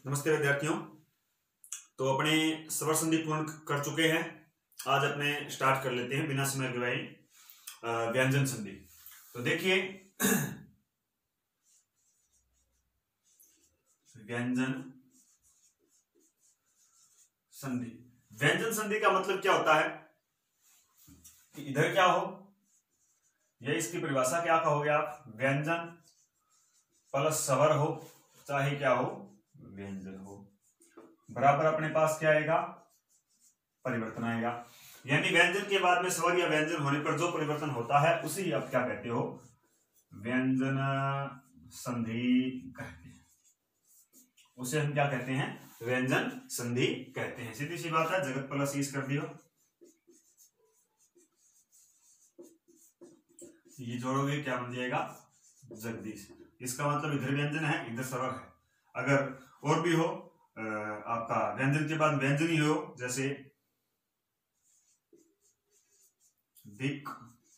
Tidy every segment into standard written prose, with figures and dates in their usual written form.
नमस्ते विद्यार्थियों। तो अपने स्वर संधि पूर्ण कर चुके हैं। आज अपने स्टार्ट कर लेते हैं बिना समय गवाए व्यंजन संधि। तो देखिए व्यंजन संधि। व्यंजन संधि का मतलब क्या होता है कि इधर क्या हो, यह इसकी परिभाषा क्या कहोगे आप, व्यंजन प्लस स्वर हो, चाहे क्या हो, व्यंजन हो, बराबर अपने पास क्या आएगा, परिवर्तन आएगा। यानी व्यंजन के बाद में स्वर या व्यंजन होने पर जो परिवर्तन होता है उसी आप क्या कहते हो, व्यंजन संधि कहते हैं। उसे हम क्या कहते हैं, व्यंजन संधि कहते हैं। सीधी सी बात है, जगत प्लस ईस कर दियो, ये जोड़ोगे क्या बन जाएगा, जगदीश। इसका मतलब इधर व्यंजन है, इधर स्वर है। अगर और भी हो आपका व्यंजन के बाद व्यंजन ही हो, जैसे दिक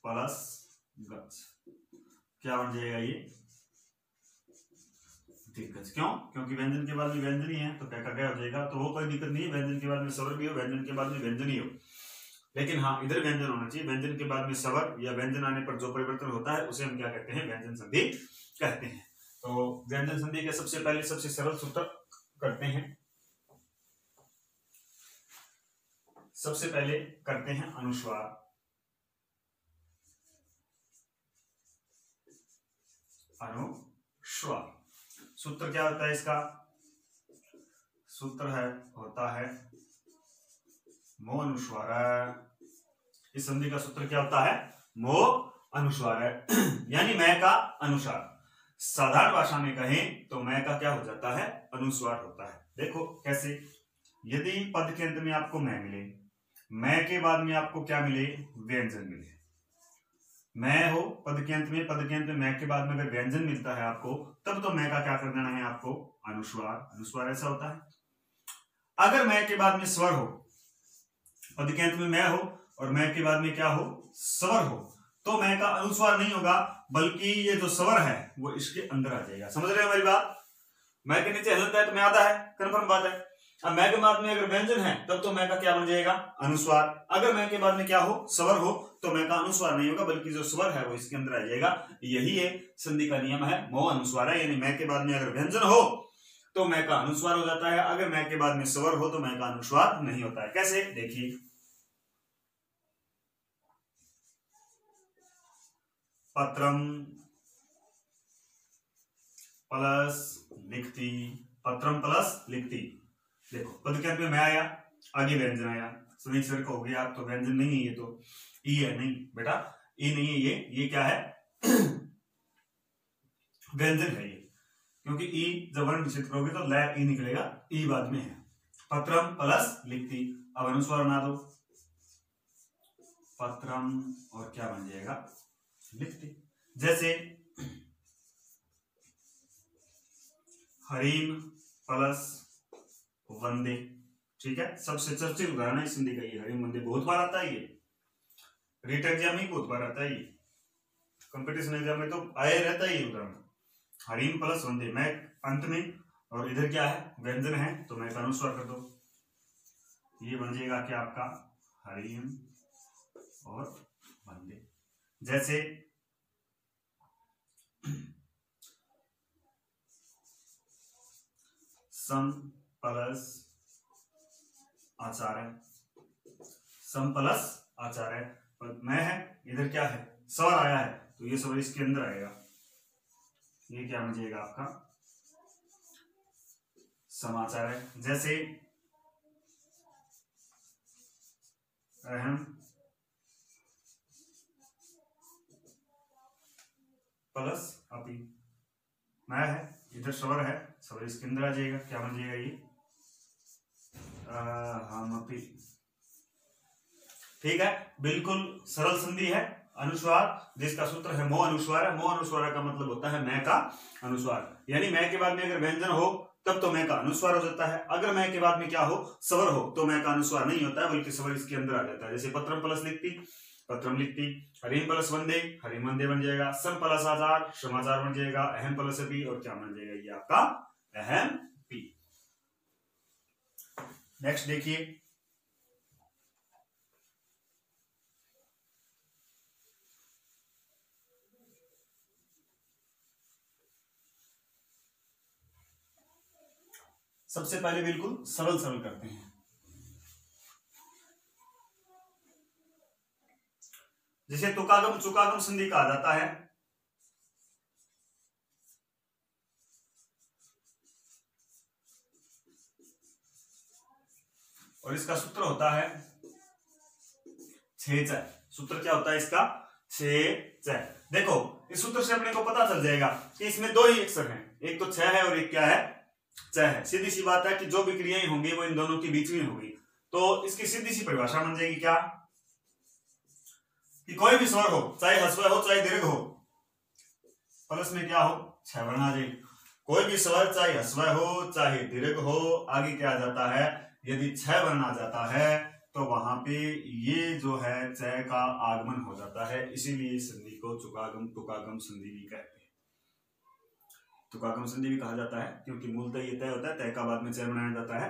प्लस गच, क्या बन जाएगा ये, दिग्गज। क्यों? क्योंकि व्यंजन के बाद में व्यंजन ही है तो क्या का क्या हो जाएगा। तो वो कोई दिक्कत नहीं है, व्यंजन के बाद में स्वर भी हो, व्यंजन के बाद में व्यंजन ही हो, लेकिन हाँ इधर व्यंजन होना चाहिए। व्यंजन के बाद में स्वर या व्यंजन आने पर जो परिवर्तन होता है उसे हम क्या कहते हैं, व्यंजन संधि कहते हैं। तो व्यंजन संधि के सबसे पहले सबसे सरल सूत्र करते हैं। सबसे पहले करते हैं अनुस्वार। अनुस्वार सूत्र क्या होता है इसका, सूत्र है होता है मो अनुस्वार। इस संधि का सूत्र क्या होता है, मो अनुस्वार है यानी मैं का अनुसार। साधारण भाषा में कहें तो मैं का क्या हो जाता है, अनुस्वार होता है। देखो कैसे, यदि पद के अंत में आपको मैं मिले, मैं के बाद में आपको क्या मिले, व्यंजन मिले, मैं हो पद के अंत में, पद के अंत में मैं के बाद में अगर व्यंजन मिलता है आपको, तब तो मैं का क्या कर देना है आपको, अनुस्वार। अनुस्वार ऐसा होता है। अगर मैं के बाद में स्वर हो, पद के अंत में मैं हो और मैं के बाद में क्या हो, स्वर हो, तो मैं का अनुस्वार नहीं होगा, बल्कि ये जो स्वर है वो इसके अंदर आ जाएगा। समझ रहे हो हमारी बात। मैं के नीचे हलता है तो मैं आधा है, कन्फर्म बात है। अब मैं के बाद में अगर व्यंजन है तब तो मैं का क्या बन जाएगा, अनुस्वार। अगर मैं के बाद में क्या हो, स्वर हो, तो मैं का अनुस्वार नहीं होगा, बल्कि जो स्वर है वो इसके अंदर आ जाएगा। यही है संधि का नियम है, मो अनुस्वार है। यानी मैं के बाद में अगर व्यंजन हो तो मैं का अनुस्वार हो जाता है, अगर मैं के बाद में स्वर हो तो मैं का अनुस्वार नहीं होता है। कैसे, देखिए पत्रम प्लस लिखती, पत्रम प्लस लिखती। देखो पद के अंत में मैं आया, आगे व्यंजन आया, सभी सर को हो गया। आप तो व्यंजन नहीं है, ये तो ई है। नहीं बेटा, ई नहीं है, ये क्या है व्यंजन है ये, क्योंकि ई जब वर्ण निश्चित करोगे तो ल ई निकलेगा, ई बाद में है। पत्रम प्लस लिखती, अब अनुस्वार बना दो, पत्रम और क्या बन जाएगा, लिखती। जैसे हरीम प्लस वंदे, ठीक है, सबसे चर्चित उदाहरण है संधि का ये हरीम वंदे। बहुत बार आता है ये, रीट एग्जाम में बहुत बार आता है ये, कंपटीशन एग्जाम में तो आया रहता है ये उदाहरण। हरीम प्लस वंदे, मैं अंत में और इधर क्या है, व्यंजन है, तो मैं अनुस्वार कर दो, ये बन जाएगा क्या आपका, हरीम और वंदे। जैसे सम प्लस आचार्य, सम प्लस आचार्य, मैं है, इधर क्या है, स्वर आया है, तो ये स्वर इसके अंदर आएगा, ये क्या बन जाएगा आपका, समाचार है। जैसे अहम प्लस अपी, मैं है, इधर स्वर है, स्वर इसके अंदर आ जाएगा, क्या बन जाएगा ये, हम अपी। ठीक है, बिल्कुल सरल संधि है अनुस्वार, जिसका सूत्र है मो अनुस्वार है। मो अनुस्वार का मतलब होता है मैं का अनुस्वार, यानी मैं के बाद में अगर व्यंजन हो तब तो मैं का अनुस्वार हो जाता है। अगर मैं के बाद में क्या हो, स्वर हो, तो मैं का अनुस्वार नहीं होता है, बल्कि स्वर इसके अंदर आ जाता है। जैसे पत्रम प्लस लिखती, पत्रम लिखती, हरिम प्लस वंदे, हरिम वंदे बन जाएगा, सम प्लस आचार, समाचार बन जाएगा, अहम प्लस अपी, और क्या बन जाएगा ये आपका अहम पी। नेक्स्ट देखिए, सबसे पहले बिल्कुल सरल सरल करते हैं। जिसे तुकागम चुकागम संधि कहा जाता है। और इसका सूत्र होता है 6 सूत्र क्या होता है इसका? 6। देखो इस सूत्र से अपने को पता चल जाएगा कि इसमें 2 ही अक्षर हैं, एक तो 6 है और एक क्या है? 6 है। सीधी सी बात है कि जो भी क्रियाएं होंगी वो इन दोनों के बीच में होगी। तो इसकी सीधी सी परिभाषा बन जाएगी क्या? कि कोई भी स्वर हो, चाहे ह्रस्व हो चाहे दीर्घ हो, प्लस में क्या हो? 6 वर्ण आ जाएगी। कोई भी स्वर चाहे ह्रस्व हो चाहे दीर्घ हो, आगे क्या आ जाता है? यदि 6 वर्ण आ जाता है तो वहां पे ये जो है 6 का आगमन हो जाता है। इसीलिए इस संधि को चुकागम तुकागम संधि भी कहते हैं। तुकागम संधि भी कहा जाता है क्योंकि मूलतः ये तय होता है, तय का बाद में 6 बनाया जाता है।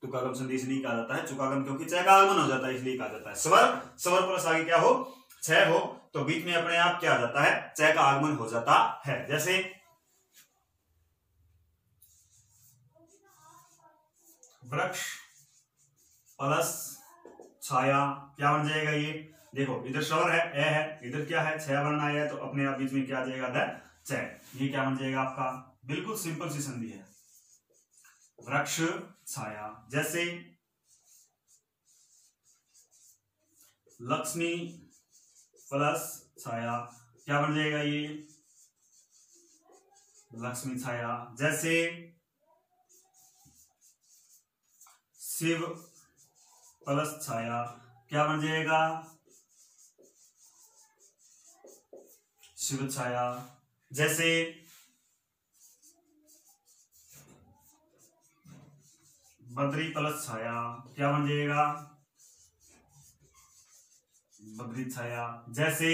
तुकागम संधि इसलिए कहा जाता है, चुकागम क्योंकि 6 का आगमन हो जाता है इसलिए कहा जाता है। स्वर प्लस आगे क्या हो? 6 हो तो बीच में अपने आप क्या आ जाता है? 6 का आगमन हो जाता है। जैसे वृक्ष प्लस छाया क्या बन जाएगा? ये देखो इधर स्वर है, ए है, इधर क्या है? 6 वर्ण आया है तो अपने आप बीच में क्या आ जाएगा? 6। ये क्या बन जाएगा आपका? बिल्कुल सिंपल सी संधि है, वृक्ष छाया। जैसे लक्ष्मी प्लस छाया क्या बन जाएगा? ये लक्ष्मी छाया। जैसे शिव प्लस छाया क्या बन जाएगा? शिव छाया। जैसे बद्री प्लस छाया क्या बन जाएगा? बद्री छाया। जैसे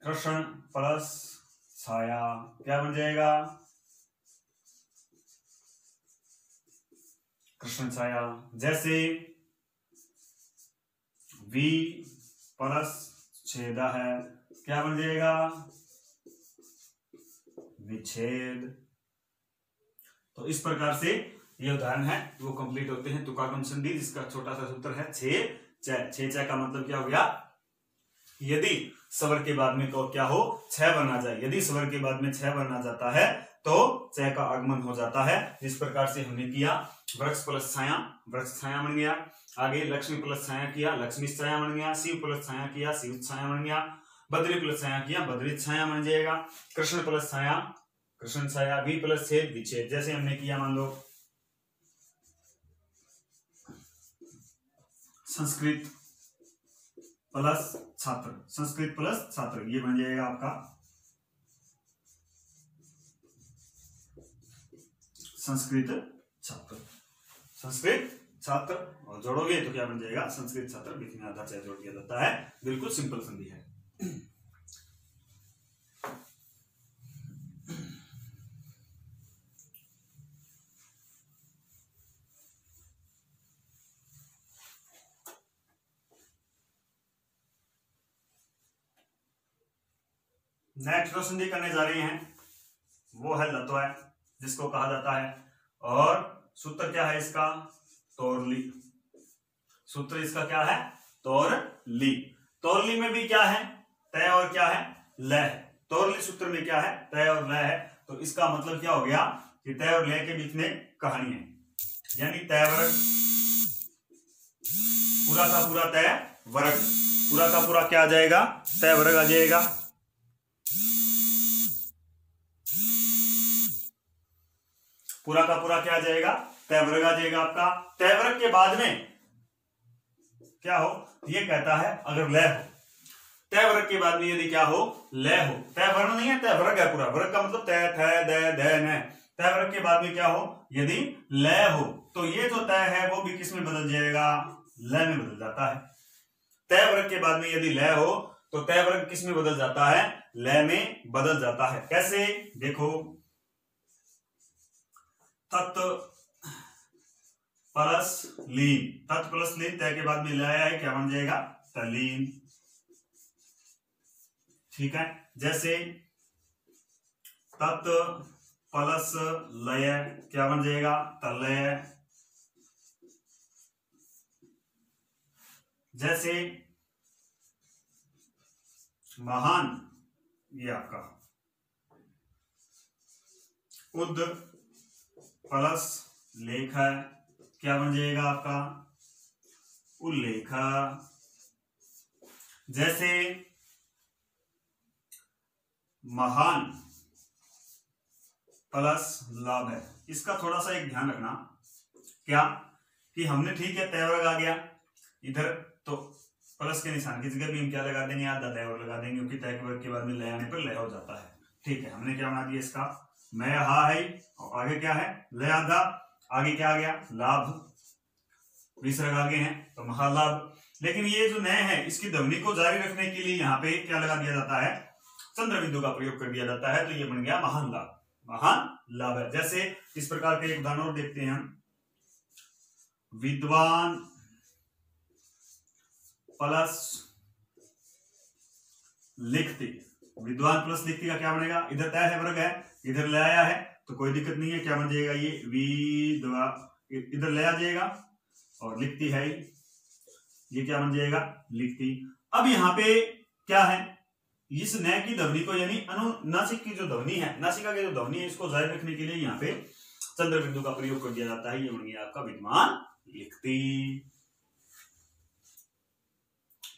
कृष्ण प्लस छाया क्या बन जाएगा? कृष्ण छाया। जैसे वी प्लस छेदा है क्या बन जाएगा? विच्छेद। तो इस प्रकार से ये उदाहरण है वो कंप्लीट होते हैं तुकागम संधि, जिसका छोटा सा सूत्र है 6 का मतलब क्या हो गया? यदि स्वर के बाद में क्या हो? 6 वर्ण आ जाए। यदि स्वर के बाद में 6 वर्ण आ जाता है तो 6 का आगमन हो जाता है। इस प्रकार से हमने किया वृक्ष प्लस छाया, वृक्ष छाया बन गया। आगे लक्ष्मी प्लस छाया किया, लक्ष्मी छाया बन गया। शिव प्लस छाया किया, शिव छाया बन गया। बद्री प्लस छाया किया, बद्री छाया बन जाएगा। कृष्ण प्लस छाया, कृष्ण छाया। वी प्लस छेद, विच्छेद। जैसे हमने किया मान लो संस्कृत प्लस छात्र, संस्कृत प्लस छात्र, ये बन जाएगा आपका संस्कृत छात्र। संस्कृत छात्र और जोड़ोगे तो क्या बन जाएगा? संस्कृत छात्र। बीच में आधा 6 जोड़ दिया जाता है। बिल्कुल सिंपल संधि है। नेक्स्ट जो संधि करने जा रहे हैं वो है लत्वय, जिसको कहा जाता है। और सूत्र क्या है इसका? तोरली। सूत्र इसका क्या है? तोरली। तोरली में भी क्या है? तय और क्या है? लय। तोरली सूत्र में क्या है? तय और लय है। तो इसका मतलब क्या हो गया कि तय और लय के बीच में कहानी है, यानी तय वर्ग, पूरा का पूरा तय वर्ग, पूरा का पूरा क्या आ जाएगा? तय वर्ग आ जाएगा। पूरा का पूरा क्या आ जाएगा? तय वर्ग आ जाएगा आपका। तय वर्ग के बाद में क्या हो? ये कहता है अगर लय हो, तय वर्ग के बाद में यदि क्या हो? लय हो। तय वर्ण नहीं है, तय वर्ग है पूरा। वर्ग का मतलब तय, थ, द, ध, न। तय वर्ग के बाद में क्या हो? यदि लय हो तो ये जो तय है वो भी किस में बदल जाएगा? लय में बदल जाता है। तय वर्ग के बाद में यदि लय हो तो तय वर्ग किस में बदल जाता है? लय में बदल जाता है। कैसे? देखो तत् प्लस लीन, तत् प्लस लीन तय के बाद में लाया है, क्या बन जाएगा? तलीन। ठीक है, जैसे तत् प्लस लय, क्या बन जाएगा? तलय। जैसे महान, ये आपका उद प्लस लेख है, क्या बन जाएगा आपका? उल्लेख। जैसे महान प्लस लाभ है, इसका थोड़ा सा एक ध्यान रखना, क्या कि हमने ठीक है तय वर्ग आ गया इधर, तो प्लस के निशान की जगह भी हम क्या लगा देंगे? आधा तय वर्ग लगा देंगे, क्योंकि तय वर्ग के बाद में लय आने पर लय हो जाता है। ठीक है, हमने क्या बना दिया इसका? मैं हा है, और आगे क्या है? लय आधा, आगे क्या आ गया? लाभ, विसर्ग आगे है तो महालाभ। लेकिन ये जो नय है, इसकी ध्वनि को जारी रखने के लिए यहाँ पे क्या लगा दिया जाता है? चंद्र बिंदु का प्रयोग कर दिया जाता है, तो ये बन गया महान लाभ। महान लाभ है। जैसे इस प्रकार के एक उदाहरण और देखते हैं हम, विद्वान प्लस लिखती, विद्वान प्लस लिखती का क्या बनेगा? इधर तय है वर्ग है, इधर ले आया है, तो कोई दिक्कत नहीं है, क्या बन जाएगा? ये विद्वा, इधर ले आ जाएगा, और लिखती है ये क्या बन जाएगा? लिखती। अब यहाँ पे क्या है? इस न की ध्वनि को, यानी अनुनासिक की जो ध्वनि है, नासिका की जो ध्वनि है, इसको जाहिर रखने के लिए यहाँ पे चंद्र बिंदु का प्रयोग कर दिया जाता है। ये बन गया आपका विद्वान लिखती।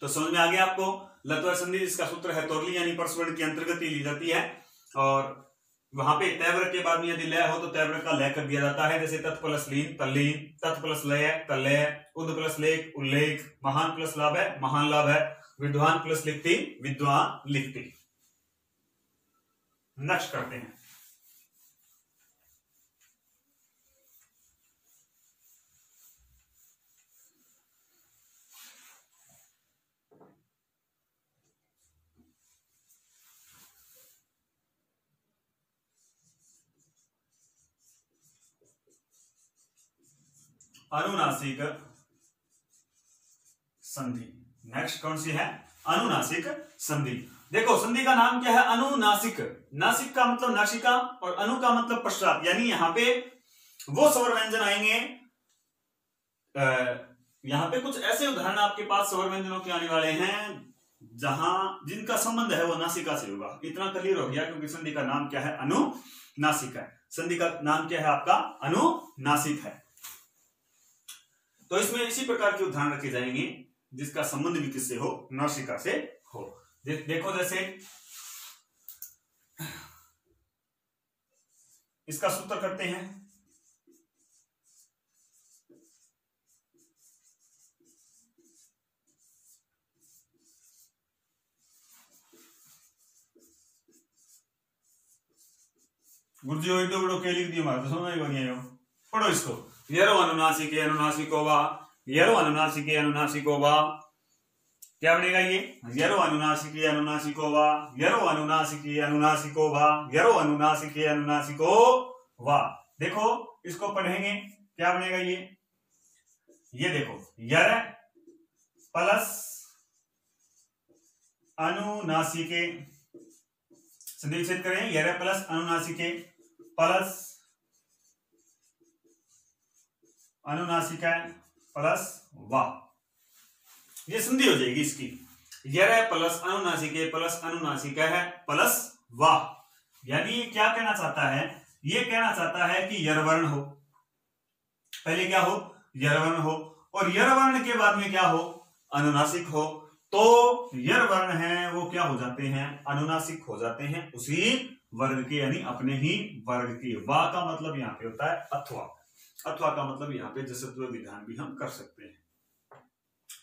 तो समझ में आ गया आपको? लत्वर संधि इसका सूत्र है तोरली, यानी परस्वर्ण की अंतर्गत ही ली जाती है, और वहां पे तयवर्ग के बाद में यदि लय हो तो तयवर्ग का लय कर दिया जाता है। जैसे तत् प्लस लीन तल्लीन, तत् प्लस लय तलय, उद प्लस लेख उल्लेख, महान प्लस लाभ है महान लाभ है, विद्वान प्लस लिखती विद्वान लिखती। नेक्स्ट करते हैं। अनुनासिक संधि। नेक्स्ट कौन सी है? अनुनासिक संधि। देखो संधि का नाम क्या है? अनुनासिक। नासिक का मतलब नासिका, और अनु का मतलब पश्चात, यानी यहाँ पे वो स्वर व्यंजन आएंगे। यहाँ पे कुछ ऐसे उदाहरण आपके पास स्वर व्यंजनों के आने वाले हैं जहां जिनका संबंध है वो नासिका से होगा। इतना क्लियर हो गया, क्योंकि संधि का नाम क्या है? अनुनासिक है। संधि का नाम क्या है आपका? अनुनासिक है। तो इसमें इसी प्रकार के उदाहरण रखे जाएंगे जिसका संबंध भी किससे हो? नासिका से हो। देखो जैसे इसका सूत्र करते हैं, गुरुजी हो तो बड़ो के लिख दियो, मार तो समझ नहीं बनिया हो। पढ़ो इसको। यरो अनुनासिके अनुनासिको वा, यरो अनुनासिके अनुनासिको वा, क्या बनेगा ये? यरो अनुनासिके अनुनासिको वा, यरो अनुनासिके अनुनासिको वा, यरो अनुनासिके अनुनासिको वा। देखो इसको पढ़ेंगे, क्या बनेगा ये देखो, यर प्लस अनुनासिके, संधि विच्छेद करें, यर प्लस अनुनासिके प्लस अनुनासिका प्लस वा, ये संधि हो जाएगी इसकी। यर प्लस अनुनासिके प्लस अनुनासिका है प्लस वा, यानी क्या कहना चाहता है? ये कहना चाहता है कि यर वर्ण हो, पहले क्या हो? यर वर्ण हो, और यर वर्ण के बाद में क्या हो? अनुनासिक हो। तो यर वर्ण है वो क्या हो जाते हैं? अनुनासिक हो जाते हैं, उसी वर्ग के, यानी अपने ही वर्ग के। वा का मतलब यहाँ पे होता है अथवा, अथवा का मतलब यहाँ पे जसत्व विधान भी हम कर सकते हैं।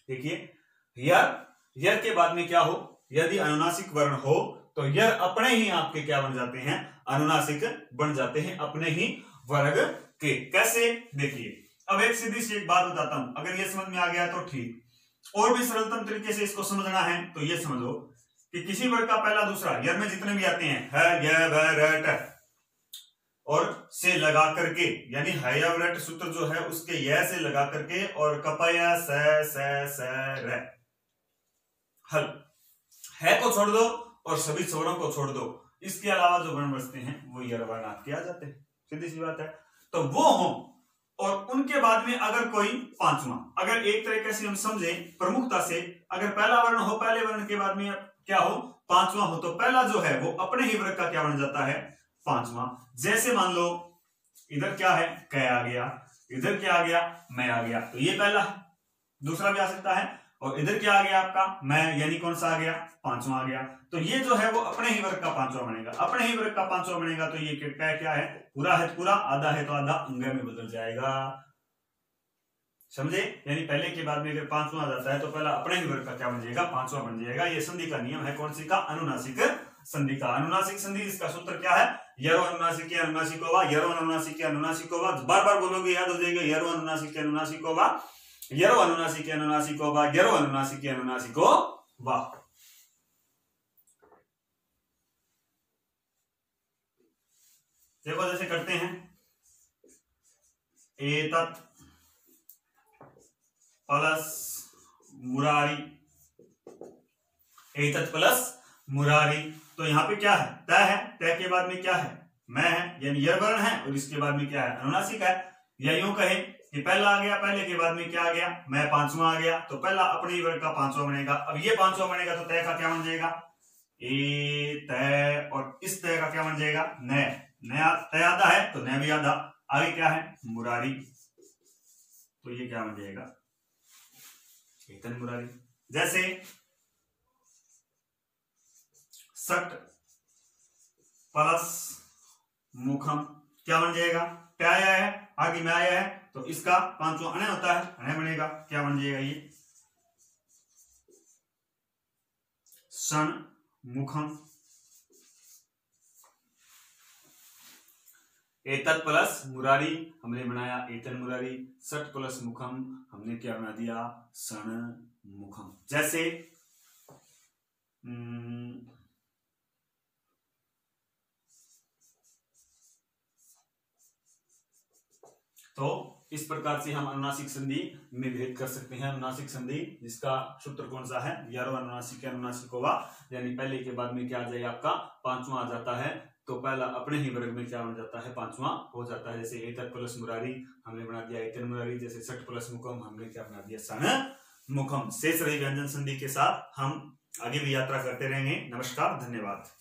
देखिए यर के बाद में क्या हो? यदि अनुनासिक वर्ण हो तो यर अपने ही आपके क्या बन जाते हैं? अनुनासिक बन जाते हैं, अपने ही वर्ग के। कैसे? देखिए अब एक सीधी सी एक बात बताता हूं, अगर ये समझ में आ गया तो ठीक, और भी सरलतम तरीके से इसको समझना है तो ये समझो कि किसी वर्ग का पहला दूसरा यर में जितने भी आते हैं, है, य, व, र, ट, और से लगा करके, यानी हयवरट सूत्र जो है उसके य से लगा करके और कपय स र हल है को छोड़ दो और सभी स्वरों को छोड़ दो, इसके अलावा जो वर्ण बचते हैं वो यर वर्ण आपके आ जाते हैं, सीधी सी बात है। तो वो हो और उनके बाद में अगर कोई पांचवा, अगर एक तरीके से हम समझे प्रमुखता से, अगर पहला वर्ण हो पहले वर्ण के बाद में क्या हो पांचवा हो, तो पहला जो है वो अपने ही वर्ग का क्या बन जाता है पांचवा। जैसे मान लो इधर क्या है क आ गया, इधर क्या आ गया मैं आ गया, तो ये पहला है, दूसरा भी आ सकता है, और इधर क्या आ गया आपका मैं, यानी कौन सा आ गया पांचवा आ गया। तो ये जो है वो अपने ही वर्ग का पांचवा बनेगा, अपने ही वर्ग का पांचवा बनेगा। तो ये क्या है पूरा है तो पूरा, आधा है तो आधा, अंग में बदल जाएगा, समझे। यानी पहले के बाद में अगर पांचवा आ जाता है तो पहला अपने ही वर्ग का क्या बन जाएगा पांचवा बन जाएगा। ये संधि का नियम है, कौन सी का अनुनासिक संधि का। अनुनासिक संधि इसका सूत्र क्या है यरो अनुनासिक अनुनासिको वा, यरो अनुनासिक अनुनासिको वा, बार बार बोलोगे याद हो जाएगा, यरो अनुनासिक अनुनासिको वा, यरो अनुनासिक अनुनासिको वा, यरो अनुनासिक अनुनासिको वा। देखो जैसे करते हैं एतत् प्लस मुरारी, एतत् प्लस मुरारी, तो यहाँ पे क्या है तय के बाद में क्या है मैं है, यानी यह वर्ण है और इसके बाद में क्या है अनुनासिक है। या यूं कहें कि पहला आ गया, पहले के बाद में क्या आ गया मैं, पांचवा आ गया, तो पहला अपने ही वर्ग का पांचवा बनेगा। अब ये पांचवा बनेगा तो तय का क्या बन जाएगा ए तय, और इस तय का क्या बन जाएगा नय, नया तय आधा है तो नय भी आधा, आगे क्या है मुरारी, तो ये क्या बन जाएगा एतन मुरारी। जैसे सट प्लस मुखम क्या बन जाएगा, क्या आया है आगे में आया है तो इसका पांचवा अने होता है, अने बनेगा, क्या बन जाएगा ये सन मुखम। एतत् प्लस मुरारी हमने बनाया एतन मुरारी, सट प्लस मुखम हमने क्या बना दिया सन मुखम। जैसे तो इस प्रकार से हम अनुनासिक संधि में भेद कर सकते हैं। अनुनासिक संधि जिसका सूत्र कौन सा है यारो अनुनासिक अनुनासिको वा, यानी पहले के बाद में क्या आ जाएगा आपका पांचवा आ जाता है, तो पहला अपने ही वर्ग में क्या बन जाता है पांचवा हो जाता है। जैसे एतत् प्लस मुरारी हमने बना दिया एतन मुरारी, जैसे सट प्लस मुखम हमने क्या बना दिया सन मुखम। शेष रही व्यंजन संधि के साथ हम आगे भी यात्रा करते रहेंगे। नमस्कार, धन्यवाद।